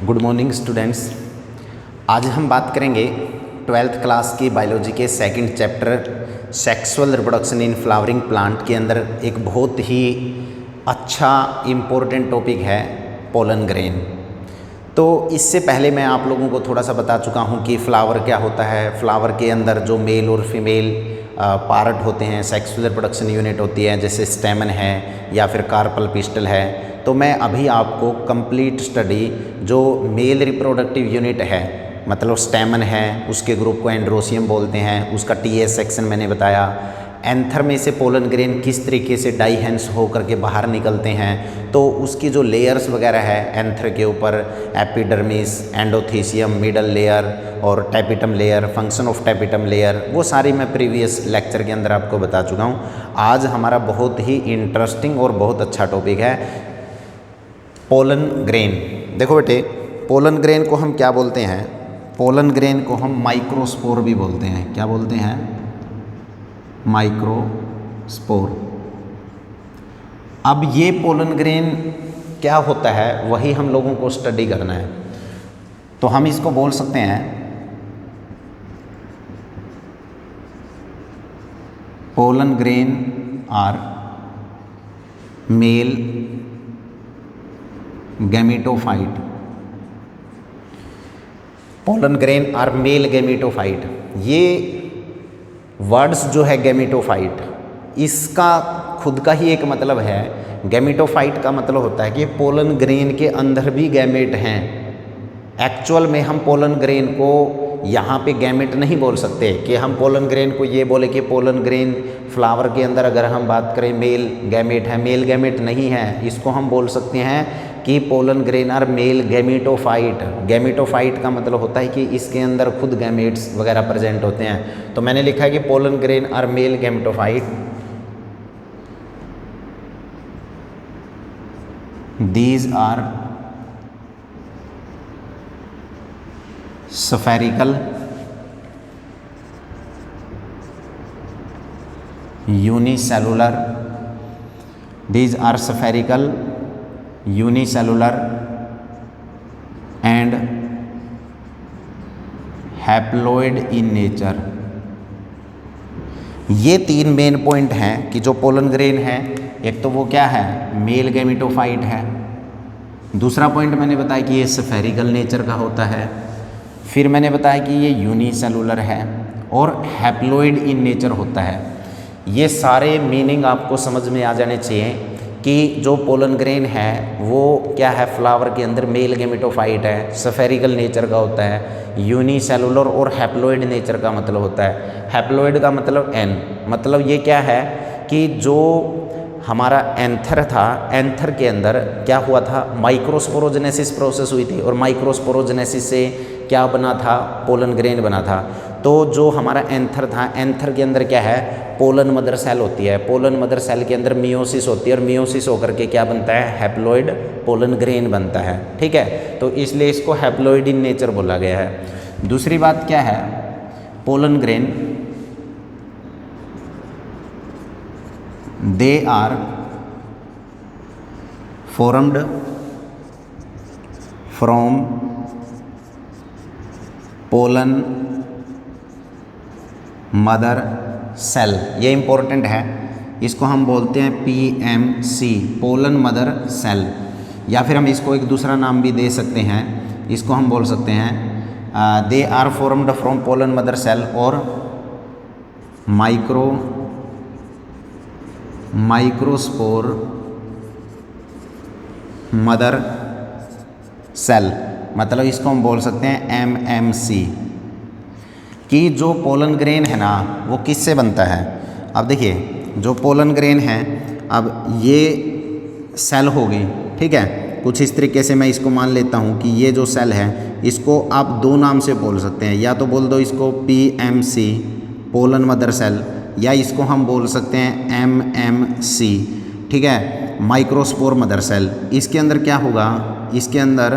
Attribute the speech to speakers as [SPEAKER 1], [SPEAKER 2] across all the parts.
[SPEAKER 1] Good morning students. आज हम बात करेंगे 12th क्लास की बायोलॉजी के second chapter sexual reproduction in flowering plant के अंदर एक बहुत ही अच्छा इम्पोर्टेंट टॉपिक है पोलन ग्रेन। तो इससे पहले मैं आप लोगों को थोड़ा सा बता चुका हूँ कि फ्लावर क्या होता है। फ्लावर के अंदर जो मेल और फीमेल पार्ट होते हैं, सेक्सुअल रिप्रोडक्शन यूनिट होती है, जैसे स्टेमन है या फिर कार्पल पिस्टल है। तो मैं अभी आपको कंप्लीट स्टडी जो मेल रिप्रोडक्टिव यूनिट है, मतलब स्टेमन है, उसके ग्रुप को एंड्रोसियम बोलते हैं, उसका टीएस सेक्शन मैंने बताया। एंथर में से पोलन ग्रेन किस तरीके से डाइहेंस हो करके बाहर निकलते हैं, तो उसकी जो लेयर्स वगैरह है एंथर के ऊपर, एपिडर्मिस, एंडोथीसियम, मिडल लेयर और tapetum layer, function of tapetum layer, वो सारी मैं प्रीवियस लेक्चर के अंदर आपको बता चुका हूँ। आज हमारा बहुत ही इंटरेस्टिंग और बहुत अच्छा टॉपिक है पोलन ग्रेन। देखो बेटे, पोलन ग्रेन को हम क्या बोलते हैं? पोलन ग्रेन को हम माइक्रोस्पोर भी बोलते हैं। क्या बोलते हैं? माइक्रोस्पोर। अब ये पोलन ग्रेन क्या होता है वही हम लोगों को स्टडी करना है। तो हम इसको बोल सकते हैं pollen grain are male gametophyte. Pollen grain are male gametophyte. ये वर्ड्स जो है गैमेटोफाइट, इसका खुद का ही एक मतलब है। गैमेटोफाइट का मतलब होता है कि पोलन ग्रेन के अंदर भी गैमेट हैं। एक्चुअल में हम पोलन ग्रेन को यहाँ पे गैमेट नहीं बोल सकते कि हम पोलन ग्रेन को ये बोले कि पोलन ग्रेन फ्लावर के अंदर अगर हम बात करें मेल गैमेट है, मेल गैमेट नहीं है। इसको हम बोल सकते हैं कि pollen grain are male gametophyte. Gametophyte का मतलब होता है कि इसके अंदर खुद गैमेट्स वगैरह प्रेजेंट होते हैं। तो मैंने लिखा है कि pollen grain are male gametophyte. These are spherical unicellular, these are spherical unicellular and haploid in nature। ये तीन मेन पॉइंट हैं कि जो पोलन ग्रेन है, एक तो वो क्या है, मेल गैमेटोफाइट है। दूसरा पॉइंट मैंने बताया कि ये स्फेरिकल नेचर का होता है। फिर मैंने बताया कि ये यूनिसेलुलर है और हैप्लॉइड इन नेचर होता है। ये सारे मीनिंग आपको समझ में आ जाने चाहिए कि जो पोलन ग्रेन है वो क्या है, फ्लावर के अंदर मेल गैमेटोफाइट है, स्फेरिकल नेचर का होता है, यूनिसेलुलर और हैप्लॉइड नेचर का मतलब होता है। हैप्लॉइड का मतलब एन, मतलब ये क्या है कि जो हमारा एंथर था, एंथर के अंदर क्या हुआ था, माइक्रोस्पोरोजेनेसिस प्रोसेस हुई थी और माइक्रोस्पोरोजेनेसिस से क्या बना था, पोलन ग्रेन बना था। तो जो हमारा एंथर था, एंथर के अंदर क्या है, पोलन मदर सेल होती है। पोलन मदर सेल के अंदर मियोसिस होती है और मियोसिस होकर के क्या बनता है, हैप्लॉइड पोलन ग्रेन बनता है। ठीक है, तो इसलिए इसको हैप्लॉइड इन नेचर बोला गया है। दूसरी बात क्या है, pollen grain they are formed from pollen mother cell। ये इंपॉर्टेंट है, इसको हम बोलते हैं PMC, पोलन मदर सेल। या फिर हम इसको एक दूसरा नाम भी दे सकते हैं, इसको हम बोल सकते हैं they are formed from pollen mother cell और माइक्रोस्पोर मदर सेल, मतलब इसको हम बोल सकते हैं MMC। कि जो पोलन ग्रेन है ना वो किससे बनता है। अब देखिए, जो पोलन ग्रेन है, अब ये सेल होगी, ठीक है, कुछ इस तरीके से मैं इसको मान लेता हूँ कि ये जो सेल है इसको आप दो नाम से बोल सकते हैं। या तो बोल दो इसको PMC पोलन मदर सेल, या इसको हम बोल सकते हैं MMC, ठीक है, माइक्रोस्पोर मदर सेल। इसके अंदर क्या होगा, इसके अंदर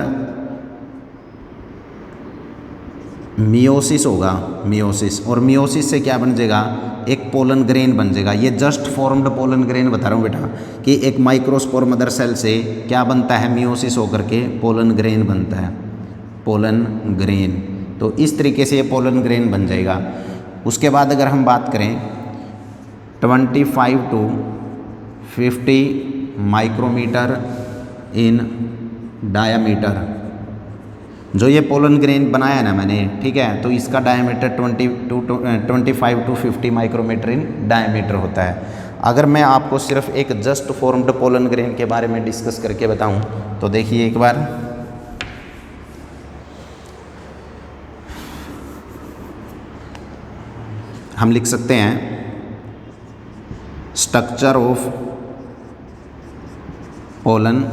[SPEAKER 1] मियोसिस होगा, मियोसिस, और मियोसिस से क्या बन जाएगा, एक पोलन ग्रेन बन जाएगा। ये जस्ट फॉर्म्ड पोलन ग्रेन बता रहा हूँ बेटा कि एक माइक्रोस्पोर मदर सेल से क्या बनता है, मियोसिस होकर के पोलन ग्रेन बनता है। Pollen grain. तो इस तरीके से ये पोलन ग्रेन बन जाएगा। उसके बाद अगर हम बात करें 25 टू 50 माइक्रोमीटर इन डायामीटर, जो ये पोलन ग्रेन बनाया ना मैंने, ठीक है, तो इसका diameter 25 to 50 micrometre in diameter होता है। अगर मैं आपको सिर्फ एक जस्ट फॉर्म्ड पोलन ग्रेन के बारे में डिस्कस करके बताऊं तो देखिए एक बार, हम लिख सकते हैं स्ट्रक्चर ऑफ पोलन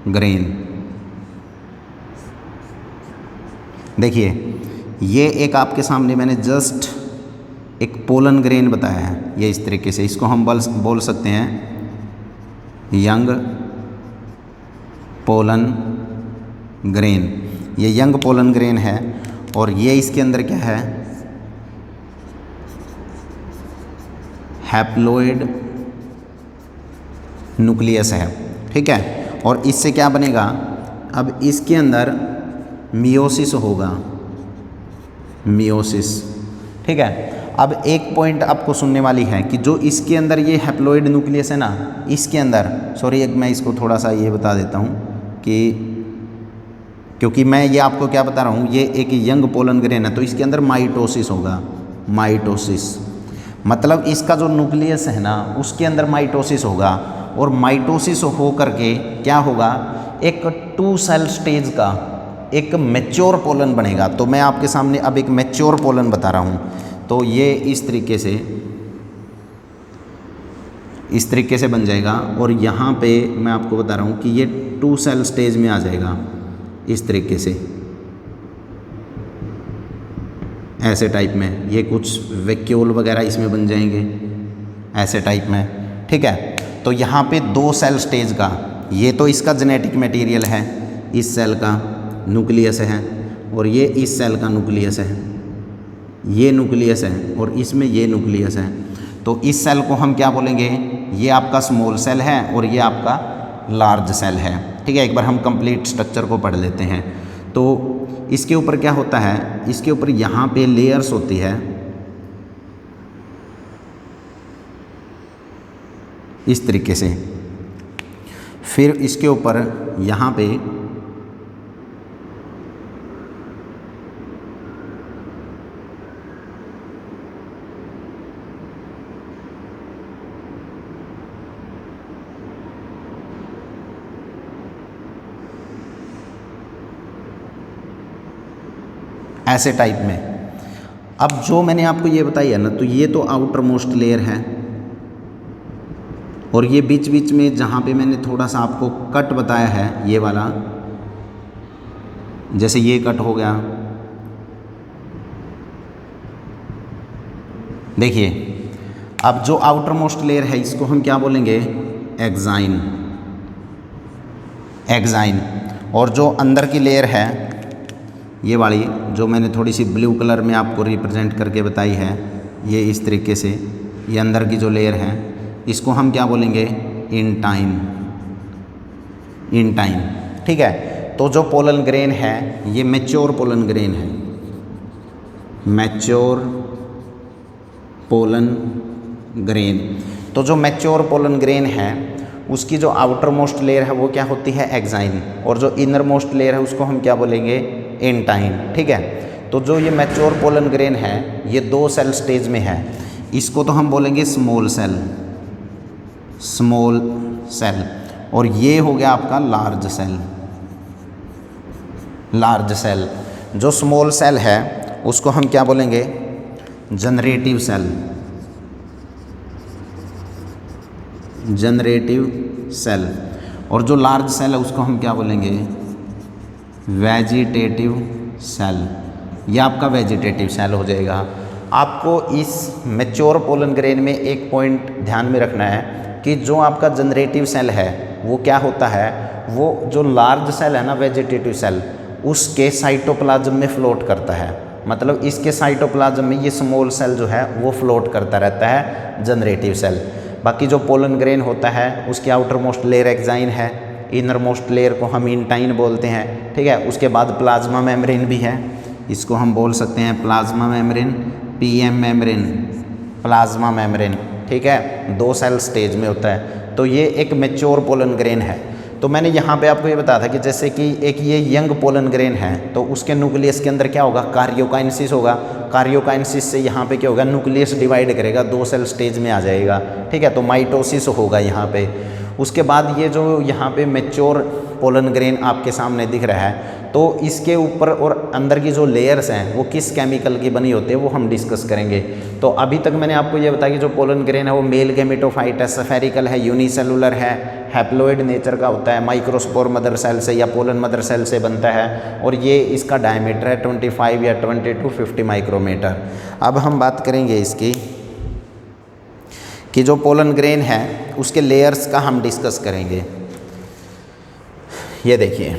[SPEAKER 1] ग्रेन। देखिए ये एक आपके सामने मैंने जस्ट एक पोलन ग्रेन बताया है, ये इस तरीके से, इसको हम बोल सकते हैं यंग पोलन ग्रेन। ये यंग पोलन ग्रेन है और ये इसके अंदर क्या है, हैप्लोइड न्यूक्लियस है, ठीक है। और इससे क्या बनेगा, अब इसके अंदर मियोसिस होगा, मियोसिस, ठीक है। अब एक पॉइंट आपको सुनने वाली है कि जो इसके अंदर ये हैप्लोइड न्यूक्लियस है ना, इसके अंदर, सॉरी एक मैं इसको थोड़ा सा ये बता देता हूँ कि क्योंकि मैं ये आपको क्या बता रहा हूँ, ये एक यंग पोलन ग्रेन है, तो इसके अंदर माइटोसिस होगा, माइटोसिस मतलब इसका जो न्यूक्लियस है ना उसके अंदर माइटोसिस होगा, और माइटोसिस हो करके क्या होगा, एक 2 सेल स्टेज का एक मैच्योर पोलन बनेगा। तो मैं आपके सामने अब एक मैच्योर पोलन बता रहा हूँ। तो ये इस तरीके से बन जाएगा, और यहाँ पे मैं आपको बता रहा हूँ कि ये 2 सेल स्टेज में आ जाएगा इस तरीके से, ऐसे टाइप में। ये कुछ वैक्यूल वगैरह इसमें बन जाएंगे ऐसे टाइप में, ठीक है। तो यहाँ पे 2 सेल स्टेज का, ये तो इसका जेनेटिक मटेरियल है, इस सेल का न्यूक्लियस है, और ये इस सेल का न्यूक्लियस है, ये न्यूक्लियस है, और इसमें ये न्यूक्लियस है। तो इस सेल को हम क्या बोलेंगे, ये आपका स्मॉल सेल है और ये आपका लार्ज सेल है, ठीक है। एक बार हम कंप्लीट स्ट्रक्चर को पढ़ लेते हैं। तो इसके ऊपर क्या होता है, इसके ऊपर यहाँ पे लेयर्स होती है इस तरीके से, फिर इसके ऊपर यहाँ पे ऐसे टाइप में। अब जो मैंने आपको ये बताई है ना, तो ये तो आउटर मोस्ट लेयर है, और ये बीच बीच में जहाँ पे मैंने थोड़ा सा आपको कट बताया है, ये वाला, जैसे ये कट हो गया, देखिए। अब जो आउटर मोस्ट लेयर है इसको हम क्या बोलेंगे, एक्साइन, एक्साइन। और जो अंदर की लेयर है ये वाली, जो मैंने थोड़ी सी ब्लू कलर में आपको रिप्रेजेंट करके बताई है, ये इस तरीके से, ये अंदर की जो लेयर है इसको हम क्या बोलेंगे, इंटाइन, इंटाइन, ठीक है। तो जो पोलन ग्रेन है ये मैच्योर पोलन ग्रेन है, मैच्योर पोलन ग्रेन। तो जो मैच्योर पोलन ग्रेन है उसकी जो आउटर मोस्ट लेयर है वो क्या होती है, एक्साइन, और जो इनर मोस्ट लेयर है उसको हम क्या बोलेंगे, इंटाइन, ठीक है। तो जो ये मैच्योर पोलन ग्रेन है ये 2 सेल स्टेज में है, इसको तो हम बोलेंगे स्मॉल सेल, स्मॉल सेल, और ये हो गया आपका लार्ज सेल, लार्ज सेल। जो स्मॉल सेल है उसको हम क्या बोलेंगे, जनरेटिव सेल, जनरेटिव सेल, और जो लार्ज सेल है उसको हम क्या बोलेंगे, वेजिटेटिव सेल। ये आपका वेजिटेटिव सेल हो जाएगा। आपको इस मैच्योर पोलन ग्रेन में एक पॉइंट ध्यान में रखना है कि जो आपका जनरेटिव सेल है वो क्या होता है, वो जो लार्ज सेल है ना, वेजिटेटिव सेल, उसके साइटोप्लाज्म में फ्लोट करता है। मतलब इसके साइटोप्लाज्म में ये स्मॉल सेल जो है वो फ्लोट करता रहता है, जनरेटिव सेल। बाकी जो पोलन ग्रेन होता है उसकी आउटर मोस्ट लेयर एक्साइन है, इनर मोस्ट लेयर को हम इंटाइन बोलते हैं, ठीक है। उसके बाद प्लाज्मा मेम्ब्रेन भी है, इसको हम बोल सकते हैं plasma membrane, PM membrane, plasma membrane, ठीक है। 2 सेल स्टेज में होता है। तो ये एक मैच्योर पोलन ग्रेन है। तो मैंने यहाँ पे आपको ये बताया था कि जैसे कि एक ये यंग पोलन ग्रेन है तो उसके न्यूक्लियस के अंदर क्या होगा, कार्योकाइनेसिस होगा। कार्योकाइनेसिस से यहाँ पे क्या होगा, न्यूक्लियस डिवाइड करेगा, 2 सेल स्टेज में आ जाएगा, ठीक है। तो माइटोसिस होगा यहाँ पे। उसके बाद ये जो यहाँ पे मैच्योर पोलन ग्रेन आपके सामने दिख रहा है, तो इसके ऊपर और अंदर की जो लेयर्स हैं वो किस केमिकल की बनी होती है वो हम डिस्कस करेंगे। तो अभी तक मैंने आपको ये बताया कि जो पोलन ग्रेन है वो मेल गैमेटोफाइट है, स्फेरिकल है, यूनिसेलुलर है, हैप्लोइड नेचर का होता है, माइक्रोस्पोर मदर सेल से या पोलन मदर सेल से बनता है, और ये इसका डायमीटर है 25 या 20 to 50 माइक्रोमीटर। अब हम बात करेंगे इसकी कि जो पोलन ग्रेन है उसके लेयर्स का हम डिस्कस करेंगे। ये देखिए,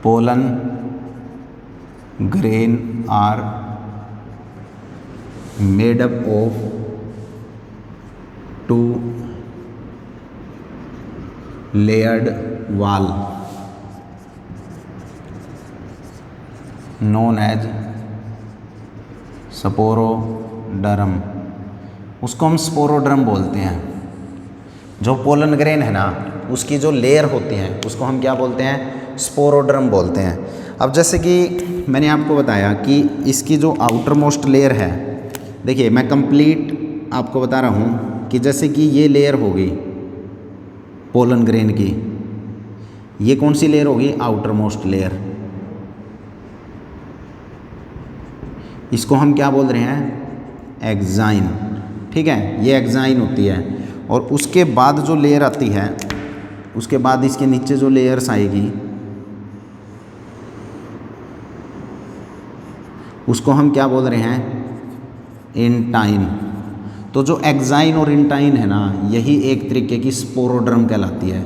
[SPEAKER 1] pollen grain are made up of 2 layered wall known as स्पोरोडर्म। उसको हम स्पोरोडर्म बोलते हैं। जो पोलन ग्रेन है ना उसकी जो लेयर होती हैं उसको हम क्या बोलते हैं, स्पोरोडर्म बोलते हैं। अब जैसे कि मैंने आपको बताया कि इसकी जो आउटर मोस्ट लेयर है, देखिए मैं कंप्लीट आपको बता रहा हूँ कि जैसे कि ये लेयर होगी पोलन ग्रेन की, ये कौन सी लेयर होगी, आउटर मोस्ट लेयर। इसको हम क्या बोल रहे हैं, एक्साइन, ठीक है, ये एक्साइन होती है। और उसके बाद जो लेयर आती है, उसके बाद इसके नीचे जो लेयर्स आएगी उसको हम क्या बोल रहे हैं, इंटाइन। तो जो एक्साइन और इंटाइन है ना, यही एक तरीके की स्पोरोडर्म कहलाती है,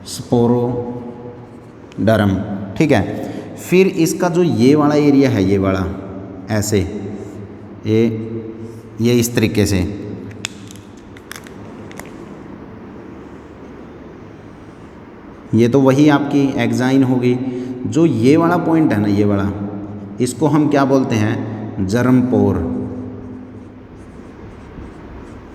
[SPEAKER 1] स्पोरोडर्म, ठीक है। फिर इसका जो ये वाला एरिया है, ये वाला ऐसे, ये इस तरीके से, ये तो वही आपकी एक्साइन होगी। जो ये वाला पॉइंट है ना, ये वाला, इसको हम क्या बोलते हैं, जर्म पोर।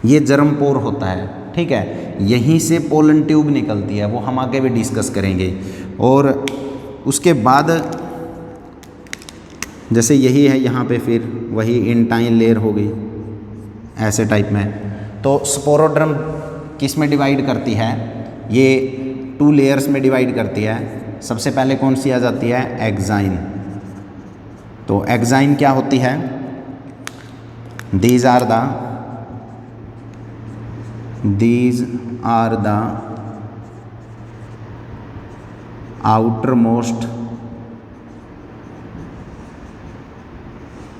[SPEAKER 1] ये जर्म पोर होता है, ठीक है। यहीं से पोलन ट्यूब निकलती है, वो हम आगे भी डिस्कस करेंगे। और उसके बाद जैसे यही है यहाँ पे, फिर वही इंटाइन लेयर होगी ऐसे टाइप में। तो स्पोरोडर्म किस में डिवाइड करती है, ये 2 लेयर्स में डिवाइड करती है। सबसे पहले कौन सी आ जाती है, एक्साइन। तो एक्साइन क्या होती है, these are the outer most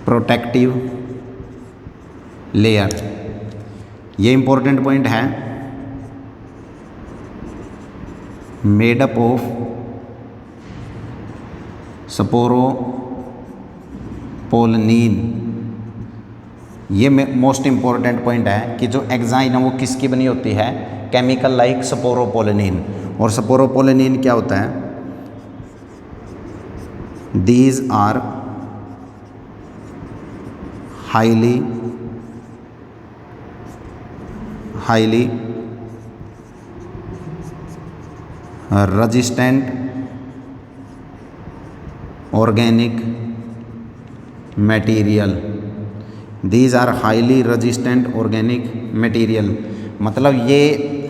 [SPEAKER 1] protective layer. ये इंपॉर्टेंट पॉइंट है, मेड अप ऑफ स्पोरोपोलनीन। ये मोस्ट इंपॉर्टेंट पॉइंट है कि जो एक्साइन है वो किसकी बनी होती है, केमिकल लाइक स्पोरोपोलनीन। और स्पोरोपोलनीन क्या होता है, these are highly resistant organic material. These are highly resistant organic material, मतलब ये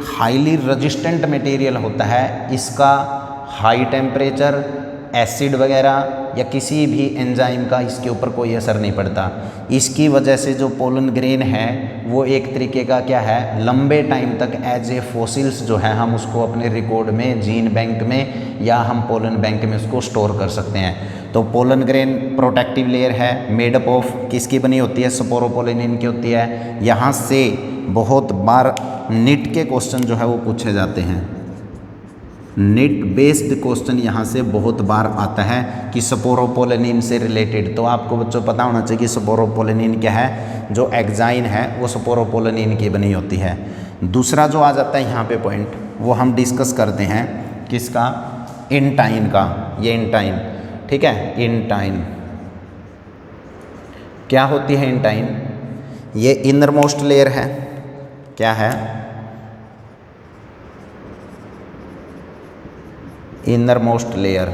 [SPEAKER 1] हाईली रेजिस्टेंट मटेरियल होता है। इसका हाई टेम्परेचर, एसिड वगैरह या किसी भी एंजाइम का इसके ऊपर कोई असर नहीं पड़ता। इसकी वजह से जो पोलन ग्रेन है वो एक तरीके का क्या है, लंबे टाइम तक एज ए फॉसिल्स जो है हम उसको अपने रिकॉर्ड में, जीन बैंक में या हम पोलन बैंक में उसको स्टोर कर सकते हैं। तो पोलन ग्रेन प्रोटेक्टिव लेयर है, मेडअप ऑफ किसकी बनी होती है, स्पोरोपोलिनिन की होती है। यहाँ से बहुत बार निट के क्वेश्चन जो है वो पूछे जाते हैं, निट बेस्ड क्वेश्चन यहाँ से बहुत बार आता है कि स्पोरोपोलिनिन से रिलेटेड। तो आपको बच्चों पता होना चाहिए कि स्पोरोपोलिनिन क्या है, जो एग्जाइन है वो स्पोरोपोलिनिन की बनी होती है। दूसरा जो आ जाता है यहाँ पे पॉइंट, वो हम डिस्कस करते हैं किसका, इंटाइन का। ये इंटाइन, ठीक है, इंटाइन क्या होती है, इंटाइन ये इनर मोस्ट लेयर है, क्या है, इनर मोस्ट लेयर।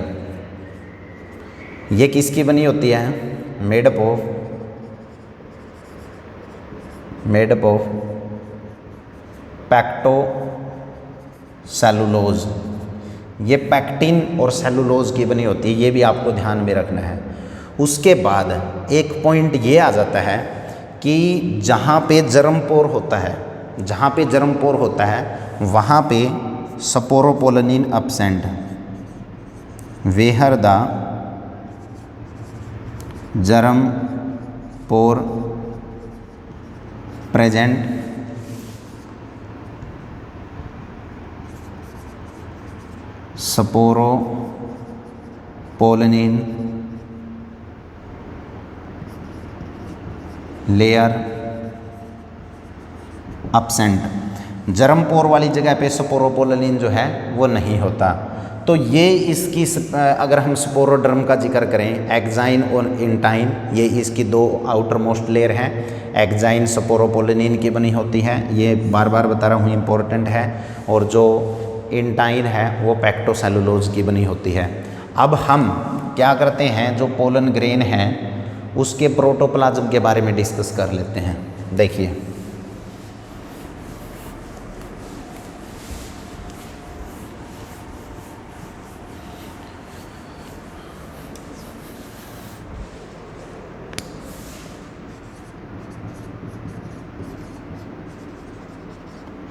[SPEAKER 1] ये किसकी बनी होती है, मेडअप ऑफ पैक्टो सेलुलोज। ये पैक्टिन और सेलुलोज की बनी होती है, ये भी आपको ध्यान में रखना है। उसके बाद एक पॉइंट ये आ जाता है कि जहाँ पे जर्म पोर होता है, जहाँ पे जर्म पोर होता है वहाँ पे sporopollenin absent, where the germ pore present sporopollenin layer absent. Germ pore वाली जगह पे स्पोरोपोलिनिन जो है वो नहीं होता। तो ये इसकी अगर हम स्पोरोडर्म का जिक्र करें, एक्जाइन और इंटाइन, ये इसकी दो आउटर मोस्ट लेयर हैं। एक्जाइन स्पोरोपोलिनिन की बनी होती है, ये बार बार बता रहा हूँ, इम्पोर्टेंट है। और जो इंटाइन है वो पैक्टोसेलुलोज की बनी होती है। अब हम क्या करते हैं, जो पोलन ग्रेन है उसके प्रोटोप्लाज्म के बारे में डिस्कस कर लेते हैं। देखिए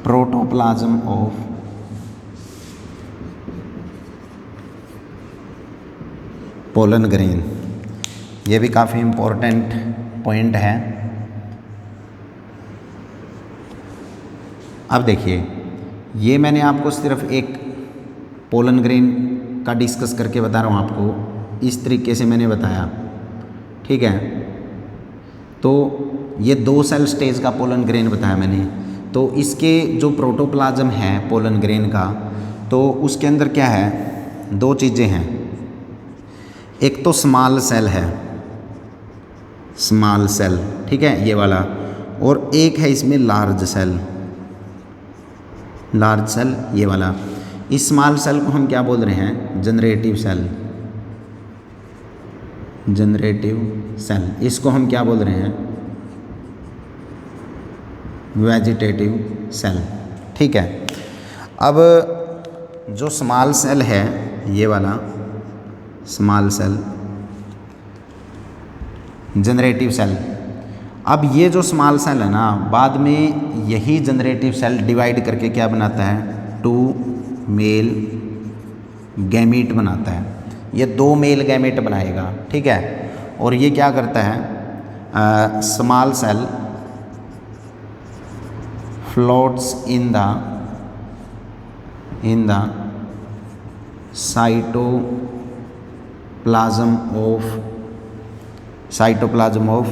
[SPEAKER 1] प्रोटोप्लाज्म ऑफ पोलन ग्रेन, ये भी काफ़ी इम्पोर्टेंट पॉइंट है। अब देखिए, ये मैंने आपको सिर्फ एक पोलन ग्रेन का डिस्कस करके बता रहा हूँ, आपको इस तरीके से मैंने बताया, ठीक है। तो ये 2 सेल स्टेज का पोलन ग्रेन बताया मैंने। तो इसके जो प्रोटोप्लाज्म है पोलन ग्रेन का, तो उसके अंदर क्या है, 2 चीज़ें हैं। एक तो स्मॉल सेल है, स्मॉल सेल, ठीक है, ये वाला, और एक है इसमें लार्ज सेल, लार्ज सेल ये वाला। इस स्मॉल सेल को हम क्या बोल रहे हैं, जनरेटिव सेल, जनरेटिव सेल। इसको हम क्या बोल रहे हैं, वेजिटेटिव सेल, ठीक है। अब जो स्मॉल सेल है ये वाला स्मॉल सेल, जनरेटिव सेल। अब ये जो स्मॉल सेल है ना, बाद में यही जनरेटिव सेल डिवाइड करके क्या बनाता है, 2 मेल गैमीट बनाता है। ये 2 मेल गैमीट बनाएगा, ठीक है। और ये क्या करता है, small cell floats in the cytoplasm of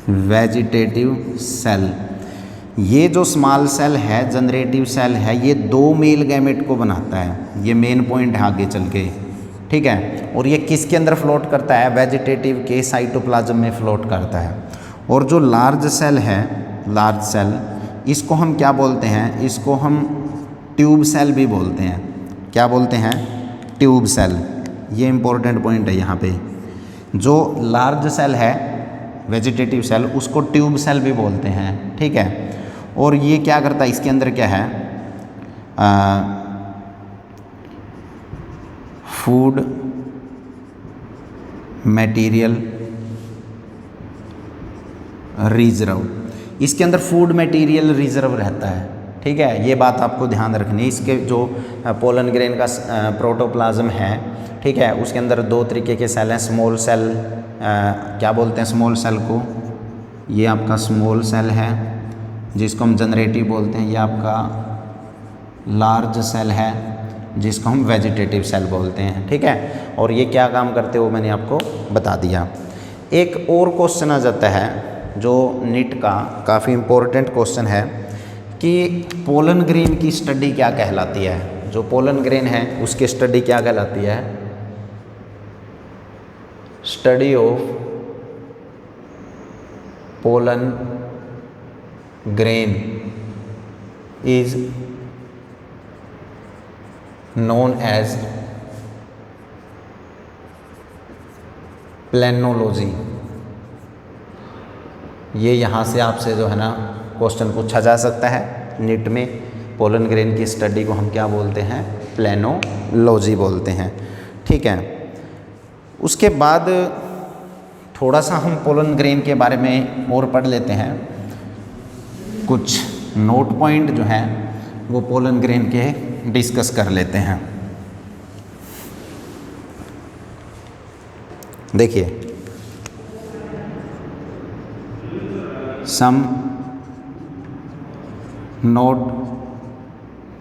[SPEAKER 1] vegetative cell. ये जो स्मॉल सेल है, जनरेटिव सेल है, ये 2 मेल गैमेट को बनाता है। ये मेन पॉइंट है आगे चल के, ठीक है। और ये किसके अंदर फ्लोट करता है, वेजिटेटिव के साइटोप्लाज्म में फ्लोट करता है। और जो लार्ज सेल है, लार्ज सेल, इसको हम क्या बोलते हैं, इसको हम ट्यूब सेल भी बोलते हैं। क्या बोलते हैं, ट्यूब सेल। ये इंपॉर्टेंट पॉइंट है यहाँ पे। जो लार्ज सेल है वेजिटेटिव सेल, उसको ट्यूब सेल भी बोलते हैं, ठीक है। और ये क्या करता है, इसके अंदर क्या है, फूड मटेरियल रिजर्व। इसके अंदर फूड मटेरियल रिजर्व रहता है, ठीक है, ये बात आपको ध्यान रखनी है। इसके जो पोलन ग्रेन का प्रोटोप्लाज्म है, ठीक है, उसके अंदर दो तरीके के सेल हैं। स्मॉल सेल, क्या बोलते हैं स्मॉल सेल को, ये आपका स्मॉल सेल है जिसको हम जनरेटिव बोलते हैं। ये आपका लार्ज सेल है जिसको हम वेजिटेटिव सेल बोलते हैं, ठीक है। और ये क्या काम करते हैं वो मैंने आपको बता दिया। एक और क्वेश्चन आ जाता है जो नीट का काफ़ी इम्पोर्टेंट क्वेश्चन है कि पोलन ग्रेन की स्टडी क्या कहलाती है। जो पोलन ग्रेन है उसकी स्टडी क्या कहलाती है? Study of pollen grain is known as palynology. ये यहाँ से आपसे जो है ना क्वेश्चन पूछा जा सकता है नीट में। पोलन ग्रेन की स्टडी को हम क्या बोलते हैं? प्लेनोलॉजी बोलते हैं, ठीक है। उसके बाद थोड़ा सा हम पोलन ग्रेन के बारे में और पढ़ लेते हैं। कुछ नोट पॉइंट जो हैं वो पोलन ग्रेन के डिस्कस कर लेते हैं। देखिए, सम नोट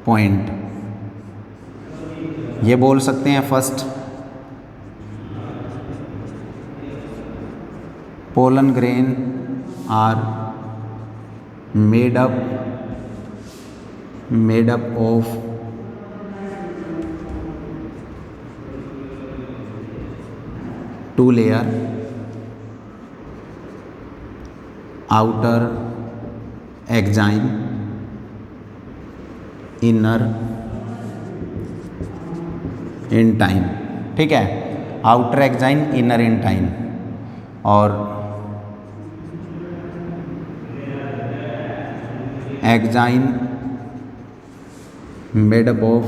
[SPEAKER 1] पॉइंट ये बोल सकते हैं। First, pollen grain are made up of two layer, outer exine, inner intine, ठीक है। outer exine, inner intine और exine made up of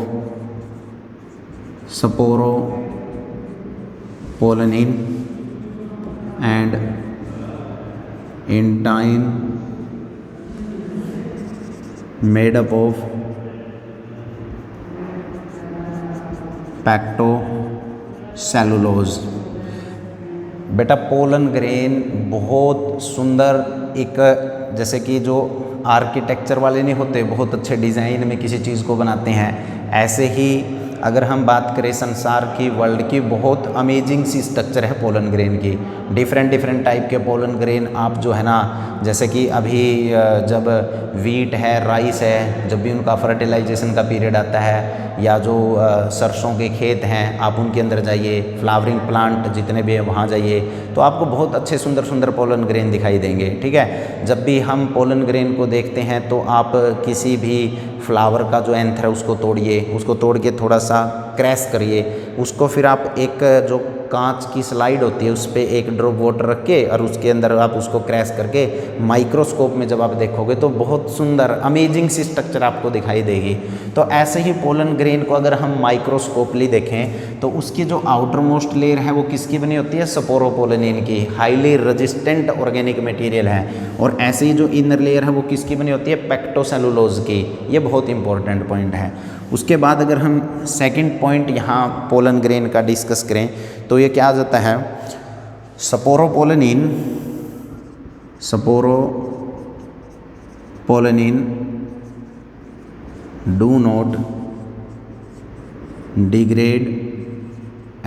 [SPEAKER 1] sporopollenin and intine made up of पैक्टोसेलुलोज। बेटा पोलन ग्रेन बहुत सुंदर एक, जैसे कि जो आर्किटेक्चर वाले नहीं होते बहुत अच्छे डिज़ाइन में किसी चीज़ को बनाते हैं, ऐसे ही अगर हम बात करें संसार की, वर्ल्ड की, बहुत अमेजिंग सी स्ट्रक्चर है पोलन ग्रेन की। डिफरेंट टाइप के पोलन ग्रेन आप जो है ना, जैसे कि अभी जब वीट है, राइस है, जब भी उनका फर्टिलाइजेशन का पीरियड आता है, या जो सरसों के खेत हैं आप उनके अंदर जाइए, फ्लावरिंग प्लांट जितने भी हैं वहाँ जाइए, तो आपको बहुत अच्छे सुंदर सुंदर पोलन ग्रेन दिखाई देंगे, ठीक है। जब भी हम पोलन ग्रेन को देखते हैं तो आप किसी भी फ्लावर का जो एंथर है उसको तोड़िए, उसको तोड़ के थोड़ा सा क्रैश करिए, उसको फिर आप एक जो कांच की स्लाइड होती है उस पर एक ड्रॉप वाटर रख के और उसके अंदर आप उसको क्रैश करके माइक्रोस्कोप में जब आप देखोगे तो बहुत सुंदर अमेजिंग सी स्ट्रक्चर आपको दिखाई देगी। तो ऐसे ही पोलन ग्रेन को अगर हम माइक्रोस्कोपली देखें तो उसकी जो आउटर मोस्ट लेयर है वो किसकी बनी होती है? स्पोरोपोलेनिन की, हाईली रेजिस्टेंट ऑर्गेनिक मटेरियल है। और ऐसे ही जो इनर लेयर है वो किसकी बनी होती है? पैक्टोसेलुलोज की। ये बहुत इंपॉर्टेंट पॉइंट है। उसके बाद अगर हम सेकंड पॉइंट यहाँ पोलन ग्रेन का डिस्कस करें तो ये क्या आ जाता है? Sporopollenin do not degrade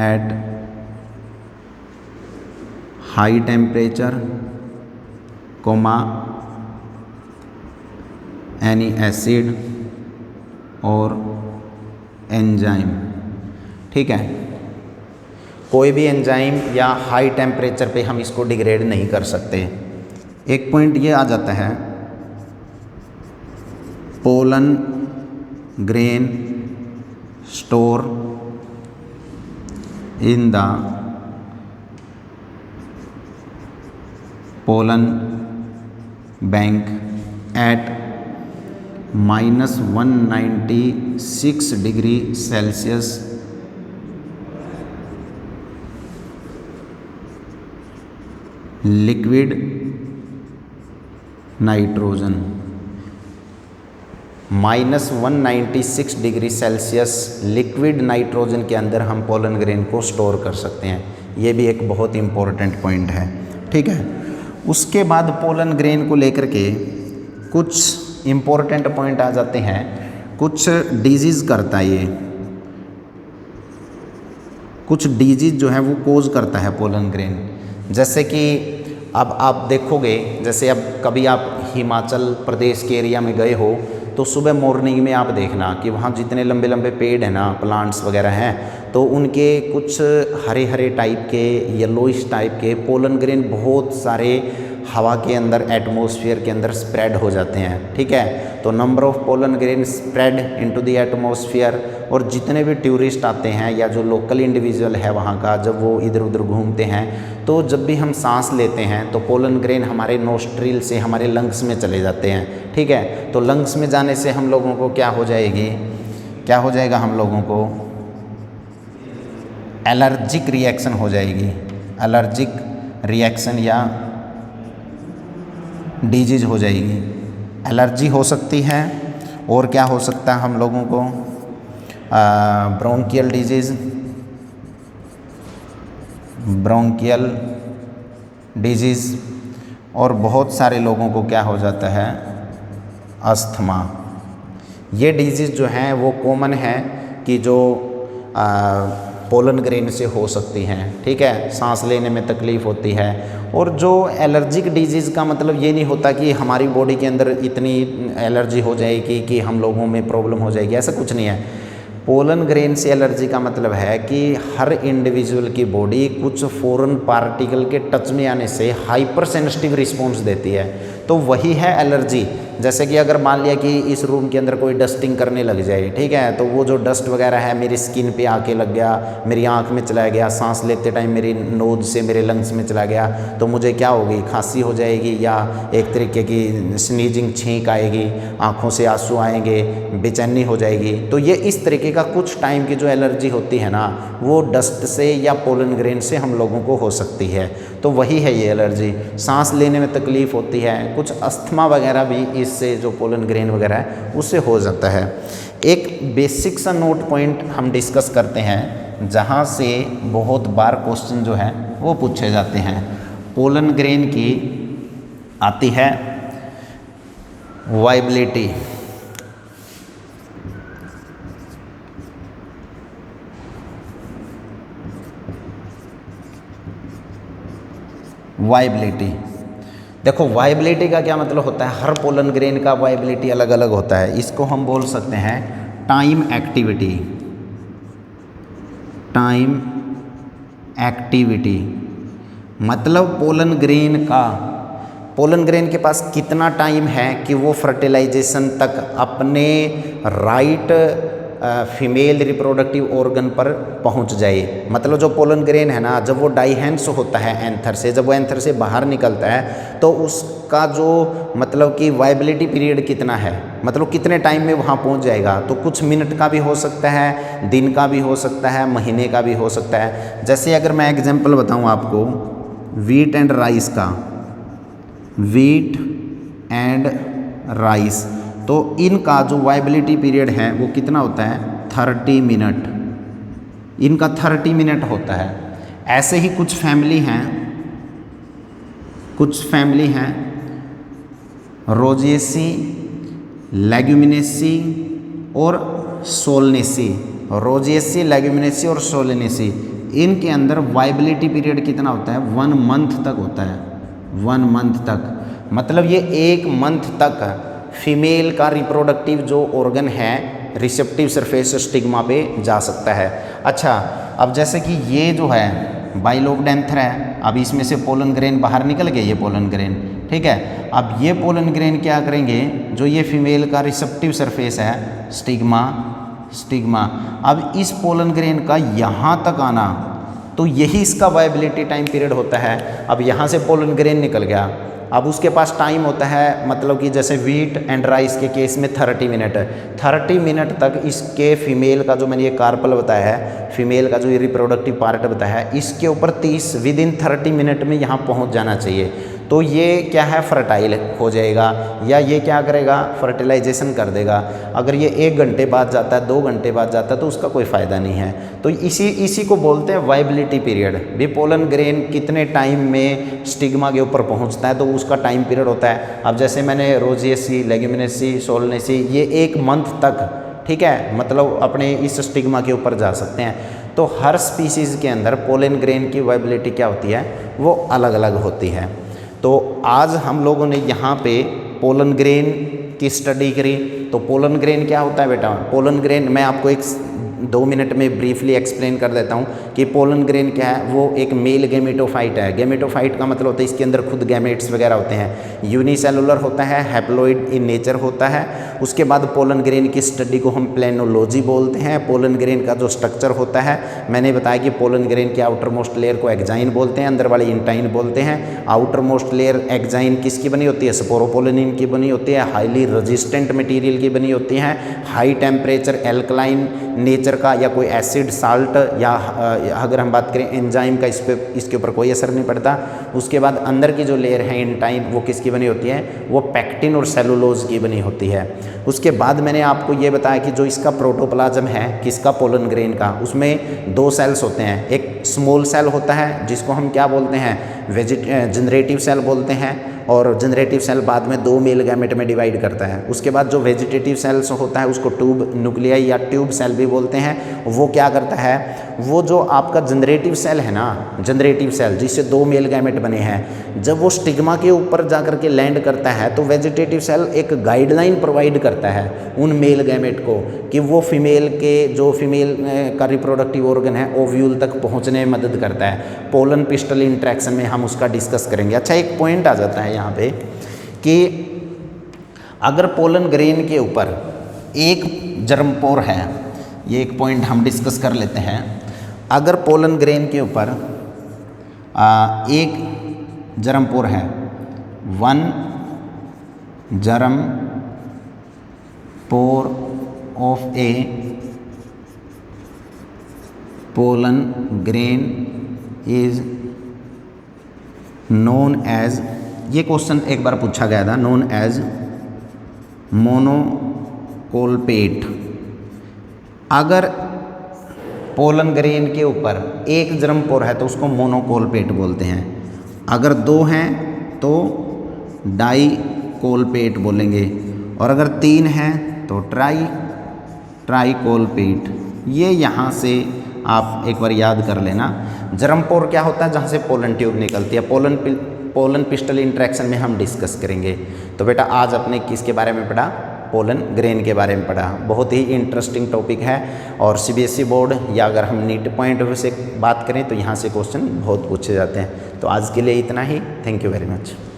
[SPEAKER 1] at high temperature, any acid और एंजाइम, ठीक है। कोई भी एंजाइम या हाई टेम्परेचर पे हम इसको डिग्रेड नहीं कर सकते। एक पॉइंट ये आ जाता है, pollen grain store in the pollen bank at -196 degree Celsius liquid nitrogen. -196 degree Celsius liquid nitrogen के अंदर हम पोलन ग्रेन को स्टोर कर सकते हैं। ये भी एक बहुत इंपॉर्टेंट पॉइंट है, ठीक है। उसके बाद पोलन ग्रेन को लेकर के कुछ इम्पोर्टेंट पॉइंट आ जाते हैं। कुछ डिजीज़ करता है ये, कुछ डिजीज़ जो है वो कोज करता है पोलन ग्रेन। जैसे कि अब आप देखोगे, जैसे अब कभी आप हिमाचल प्रदेश के एरिया में गए हो तो सुबह मॉर्निंग में आप देखना कि वहाँ जितने लंबे लंबे पेड़ हैं ना, प्लांट्स वगैरह हैं, तो उनके कुछ हरे हरे टाइप के, येलोइश टाइप के पोलन ग्रेन बहुत सारे हवा के अंदर, एटमॉस्फेयर के अंदर स्प्रेड हो जाते हैं, ठीक है। तो number of pollen grain spread into the atmosphere, और जितने भी टूरिस्ट आते हैं या जो लोकल इंडिविजुअल है वहाँ का, जब वो इधर उधर घूमते हैं तो जब भी हम सांस लेते हैं तो पोलन ग्रेन हमारे नोस्ट्रिल से हमारे लंग्स में चले जाते हैं, ठीक है। तो लंग्स में जाने से हम लोगों को क्या हो जाएगी, क्या हो जाएगा, हम लोगों को एलर्जिक रिएक्शन हो जाएगी, एलर्जिक रिएक्शन या डिजीज हो जाएगी, एलर्जी हो सकती है। और क्या हो सकता है हम लोगों को, ब्रोंकियल डिजीज़, ब्रोंकियल डिजीज़, और बहुत सारे लोगों को क्या हो जाता है, अस्थमा। ये डिजीज़ जो हैं वो कॉमन है कि जो पोलन ग्रेन से हो सकती हैं, ठीक है। सांस लेने में तकलीफ़ होती है। और जो एलर्जिक डिजीज़ का मतलब ये नहीं होता कि हमारी बॉडी के अंदर इतनी एलर्जी हो जाएगी कि हम लोगों में प्रॉब्लम हो जाएगी, ऐसा कुछ नहीं है। पोलन ग्रेन से एलर्जी का मतलब है कि हर इंडिविजुअल की बॉडी कुछ फॉरेन पार्टिकल के टच में आने से हाइपर सेंसिटिव रिस्पॉन्स देती है, तो वही है एलर्जी। जैसे कि अगर मान लिया कि इस रूम के अंदर कोई डस्टिंग करने लग जाए, ठीक है, तो वो जो डस्ट वगैरह है मेरी स्किन पे आके लग गया, मेरी आँख में चला गया, सांस लेते टाइम मेरी नोज से मेरे लंग्स में चला गया, तो मुझे क्या होगी, खांसी हो जाएगी, या एक तरीके की स्नीजिंग, छींक आएगी, आँखों से आंसू आएंगे, बेचैनी हो जाएगी। तो ये इस तरीके का कुछ टाइम की जो एलर्जी होती है ना, वो डस्ट से या पोलन ग्रेन से हम लोगों को हो सकती है। तो वही है ये एलर्जी। सांस लेने में तकलीफ़ होती है, कुछ अस्थमा वगैरह भी इससे, जो पोलन ग्रेन वगैरह है उससे हो जाता है। एक बेसिक सा नोट पॉइंट हम डिस्कस करते हैं, जहाँ से बहुत बार क्वेश्चन जो है वो पूछे जाते हैं। पोलन ग्रेन की आती है वाइबिलिटी। वाइबिलिटी, देखो वाइबिलिटी का क्या मतलब होता है, हर पोलन ग्रेन का वाइबिलिटी अलग अलग होता है। इसको हम बोल सकते हैं टाइम एक्टिविटी, टाइम एक्टिविटी। मतलब पोलन ग्रेन के पास कितना टाइम है कि वो फर्टिलाइजेशन तक अपने राइट फीमेल रिप्रोडक्टिव ऑर्गन पर पहुंच जाए। मतलब जो पोलन ग्रेन है ना, जब वो डाइहेंस होता है एंथर से, जब वो एंथर से बाहर निकलता है तो उसका जो मतलब कि वाइबिलिटी पीरियड कितना है, मतलब कितने टाइम में वहाँ पहुँच जाएगा। तो कुछ मिनट का भी हो सकता है, दिन का भी हो सकता है, महीने का भी हो सकता है। जैसे अगर मैं एग्जांपल बताऊँ आपको वीट एंड राइस का, वीट एंड राइस, तो इनका जो वाइबिलिटी पीरियड है वो कितना होता है, 30 मिनट। इनका 30 मिनट होता है। ऐसे ही कुछ फैमिली हैं रोजिएसी, लेग्यूमिनेसी और सोलनेसी। रोजिएसी, लेग्यूमिनेसी और सोलनेसी, इनके अंदर वाइबिलिटी पीरियड कितना होता है, 1 मंथ तक होता है। 1 मंथ तक, मतलब ये 1 मंथ तक फीमेल का रिप्रोडक्टिव जो ऑर्गन है रिसेप्टिव सरफेस स्टिग्मा पे जा सकता है। अच्छा, अब जैसे कि ये जो है बाइलोब्ड एंथर है, अब इसमें से पोलन ग्रेन बाहर निकल गए, ये पोलन ग्रेन, ठीक है। अब ये पोलन ग्रेन क्या करेंगे, जो ये फीमेल का रिसेप्टिव सरफेस है स्टिग्मा, अब इस पोलन ग्रेन का यहाँ तक आना, तो यही इसका वाइबिलिटी टाइम पीरियड होता है। अब यहाँ से पोलन ग्रेन निकल गया, अब उसके पास टाइम होता है, मतलब कि जैसे वीट एंड राइस के केस में 30 मिनट। 30 मिनट तक इसके फीमेल का जो मैंने ये कार्पल बताया है, फीमेल का जो ये रिप्रोडक्टिव पार्ट बताया है, इसके ऊपर 30 विदिन 30 मिनट में यहाँ पहुँच जाना चाहिए। तो ये क्या है, फर्टाइल हो जाएगा, या ये क्या करेगा, फर्टिलाइजेशन कर देगा। अगर ये 1 घंटे बाद जाता है, 2 घंटे बाद जाता है, तो उसका कोई फ़ायदा नहीं है। तो इसी को बोलते हैं वाइबिलिटी पीरियड। भी पोलन ग्रेन कितने टाइम में स्टिग्मा के ऊपर पहुंचता है, तो उसका टाइम पीरियड होता है। अब जैसे मैंने रोजिएसी, लेग्यूमिनेसी, सोलनेसी, ये 1 मंथ तक, ठीक है, मतलब अपने इस स्टिग्मा के ऊपर जा सकते हैं। तो हर स्पीसीज़ के अंदर पोलन ग्रेन की वाइबिलिटी क्या होती है, वो अलग अलग होती है। तो आज हम लोगों ने यहाँ पे पोलन ग्रेन की स्टडी करी। तो पोलन ग्रेन क्या होता है बेटा, पोलन ग्रेन मैं आपको 2 मिनट में ब्रीफली एक्सप्लेन कर देता हूँ कि पोलन ग्रेन क्या है। वो एक मेल गैमेटोफाइट है। गैमेटोफाइट का मतलब होता है इसके अंदर खुद गैमेट्स वगैरह होते हैं। यूनिसेलुलर होता है, हैप्लॉइड इन नेचर होता है। उसके बाद पोलन ग्रेन की स्टडी को हम प्लेनोलॉजी बोलते हैं। पोलन ग्रेन का जो स्ट्रक्चर होता है, मैंने बताया कि पोलन ग्रेन की आउटर मोस्ट लेयर को एक्जाइन बोलते हैं, अंदर वाली इंटाइन बोलते हैं। आउटर मोस्ट लेयर एक्जाइन किसकी बनी होती है, स्पोरोपोलिन की बनी होती है, हाईली रेजिस्टेंट मटेरियल की बनी होती है, हाई टेम्परेचर एल्कलाइन नेचर का, या कोई एसिड साल्ट, या अगर हम बात करें एंजाइम का, इसके ऊपर कोई असर नहीं पड़ता। उसके बाद अंदर की जो लेयर है इंटाइन, वो किसकी बनी होती है, वो पैक्टिन और सेलुलोज की बनी होती है। उसके बाद मैंने आपको ये बताया कि जो इसका प्रोटोप्लाज्म है किसका, पोलन ग्रेन का, उसमें 2 सेल्स होते हैं। एक स्मॉल सेल होता है जिसको हम क्या बोलते हैं, जनरेटिव सेल बोलते हैं, और जनरेटिव सेल बाद में 2 मेल गैमेट में डिवाइड करता है। उसके बाद जो वेजिटेटिव सेल्स होता है उसको ट्यूब न्यूक्लियाई या ट्यूब सेल भी बोलते हैं। वो क्या करता है, वो जो आपका जनरेटिव सेल है ना, जनरेटिव सेल जिससे 2 मेल गैमेट बने हैं, जब वो स्टिग्मा के ऊपर जा कर के लैंड करता है तो वेजिटेटिव सेल एक गाइडलाइन प्रोवाइड करता है उन मेल गैमेट को कि वो फीमेल का रिप्रोडक्टिव ऑर्गन है ओव्यूल तक पहुंचने में मदद करता है। पोलन पिस्टल इंट्रैक्शन में हम उसका डिस्कस करेंगे। अच्छा, एक पॉइंट आ जाता है यहाँ पे कि अगर पोलन ग्रेन के ऊपर एक जर्मपोर है, ये एक पॉइंट हम डिस्कस कर लेते हैं। अगर पोलन ग्रेन के ऊपर एक जर्मपोर है, 1 germ pore of a pollen grain is known as, ये क्वेश्चन एक बार पूछा गया था, नोन एज मोनोकोलपेट। अगर पोलन ग्रेन के ऊपर एक जर्मपोर है तो उसको मोनोकोलपेट बोलते हैं। अगर 2 हैं तो डाइकोलपेट बोलेंगे, और अगर 3 हैं तो ट्राइकोलपेट। ये यहाँ से आप एक बार याद कर लेना। जर्मपोर क्या होता है, जहाँ से पोलन ट्यूब निकलती है। पोलन पिस्टल इंट्रैक्शन में हम डिस्कस करेंगे। तो बेटा आज अपने किसके बारे में पढ़ा, पोलन ग्रेन के बारे में पढ़ा। बहुत ही इंटरेस्टिंग टॉपिक है, और सीबीएसई बोर्ड या अगर हम नीट पॉइंट ऑफ व्यू से बात करें तो यहाँ से क्वेश्चन बहुत पूछे जाते हैं। तो आज के लिए इतना ही। Thank you very much.